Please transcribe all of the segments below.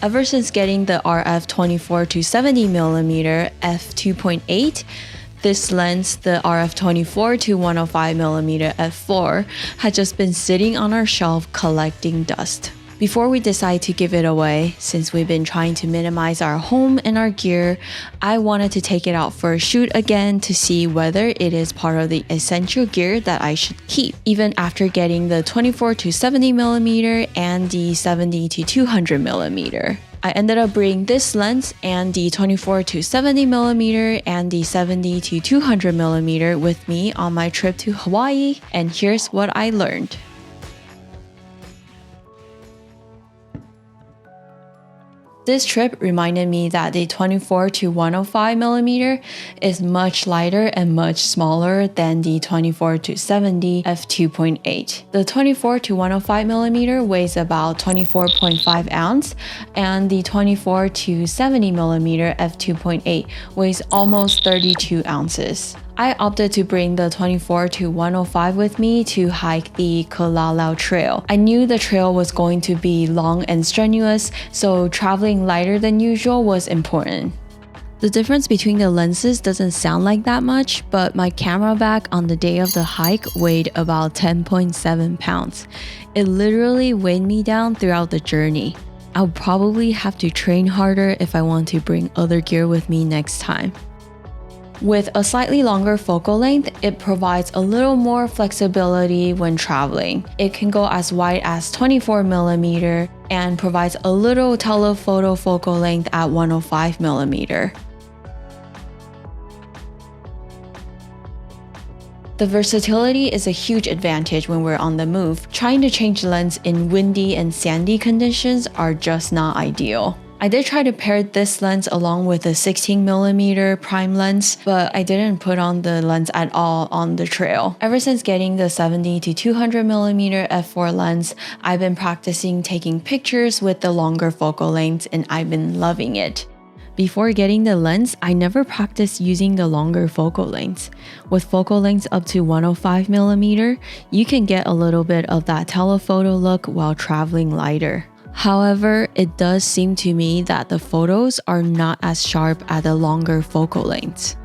Ever since getting the RF 24 to 70mm f2.8, this lens, the RF 24 to 105mm f4, had just been sitting on our shelf collecting dust. Before we decide to give it away, since we've been trying to minimize our home and our gear, I wanted to take it out for a shoot again to see whether it is part of the essential gear that I should keep, even after getting the 24 to 70mm and the 70 to 200mm. I ended up bringing this lens and the 24 to 70mm and the 70 to 200mm with me on my trip to Hawaii, and here's what I learned. This trip reminded me that the 24 to 105mm is much lighter and much smaller than the 24 to 70 f2.8. The 24 to 105mm weighs about 24.5 ounces, and the 24 to 70mm f2.8 weighs almost 32 ounces. I opted to bring the 24 to 105 with me to hike the Kalalau trail. I knew the trail was going to be long and strenuous, so traveling lighter than usual was important. The difference between the lenses doesn't sound like that much, but my camera bag on the day of the hike weighed about 10.7 pounds. It literally weighed me down throughout the journey. I'll probably have to train harder if I want to bring other gear with me next time. With a slightly longer focal length, it provides a little more flexibility when traveling. It can go as wide as 24mm and provides a little telephoto focal length at 105mm. The versatility is a huge advantage when we're on the move. Trying to change lens in windy and sandy conditions are just not ideal. I did try to pair this lens along with a 16mm prime lens, but I didn't put on the lens at all on the trail. Ever since getting the 70 to 200mm f4 lens, I've been practicing taking pictures with the longer focal lengths, and I've been loving it. Before getting the lens, I never practiced using the longer focal lengths. With focal lengths up to 105mm, you can get a little bit of that telephoto look while traveling lighter. However, it does seem to me that the photos are not as sharp at the longer focal lengths.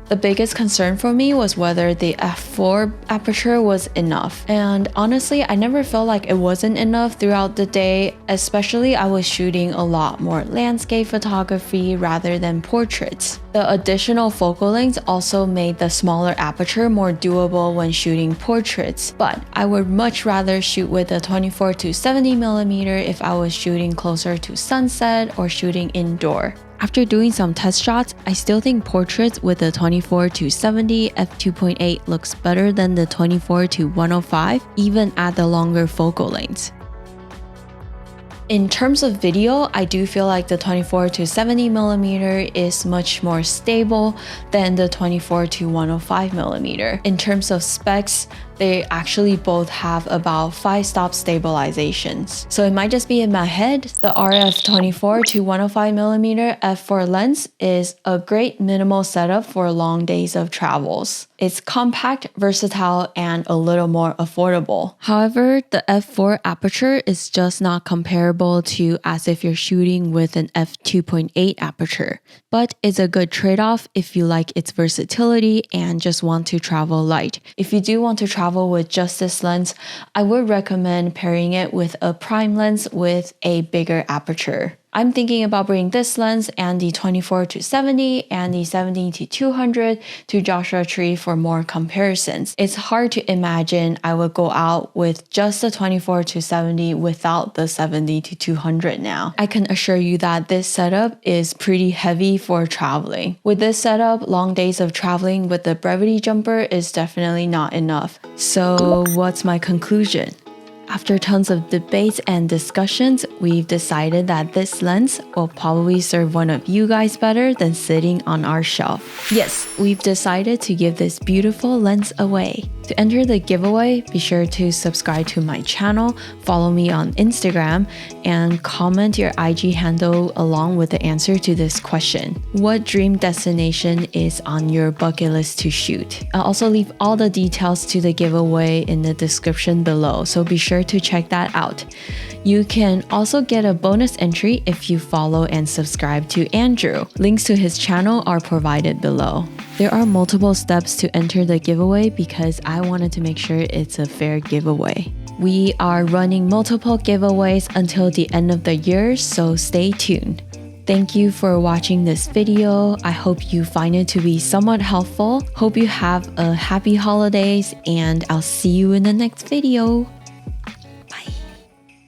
The biggest concern for me was whether the f4 aperture was enough. And honestly, I never felt like it wasn't enough throughout the day, especially I was shooting a lot more landscape photography rather than portraits. The additional focal length also made the smaller aperture more doable when shooting portraits, but I would much rather shoot with a 24 to 70mm if I was shooting closer to sunset or shooting indoor. After doing some test shots, I still think portraits with the 24 to 70 f2.8 looks better than the 24 to 105, even at the longer focal lengths. In terms of video, I do feel like the 24 to 70mm is much more stable than the 24 to 105mm. In terms of specs, they actually both have about 5-stop stabilizations. So it might just be in my head. The RF 24 to 105mm f4 lens is a great minimal setup for long days of travels. It's compact, versatile, and a little more affordable. However, the f4 aperture is just not comparable to as if you're shooting with an f2.8 aperture. But it's a good trade-off if you like its versatility and just want to travel light. If you do want to travel with just this lens, I would recommend pairing it with a prime lens with a bigger aperture. I'm thinking about bringing this lens and the 24 to 70 and the 70 to 200 to Joshua Tree for more comparisons. It's hard to imagine I would go out with just the 24 to 70 without the 70 to 200 now. I can assure you that this setup is pretty heavy for traveling. With this setup, long days of traveling with the brevity jumper is definitely not enough. So what's my conclusion? After tons of debates and discussions, we've decided that this lens will probably serve one of you guys better than sitting on our shelf. Yes, we've decided to give this beautiful lens away. To enter the giveaway, be sure to subscribe to my channel, follow me on Instagram, and comment your IG handle along with the answer to this question. What dream destination is on your bucket list to shoot? I'll also leave all the details to the giveaway in the description below, so be sure to check that out. You can also get a bonus entry if you follow and subscribe to Andrew. Links to his channel are provided below. There are multiple steps to enter the giveaway because I wanted to make sure it's a fair giveaway. We are running multiple giveaways until the end of the year, so stay tuned. Thank you for watching this video. I hope you find it to be somewhat helpful. Hope you have a happy holidays, and I'll see you in the next video.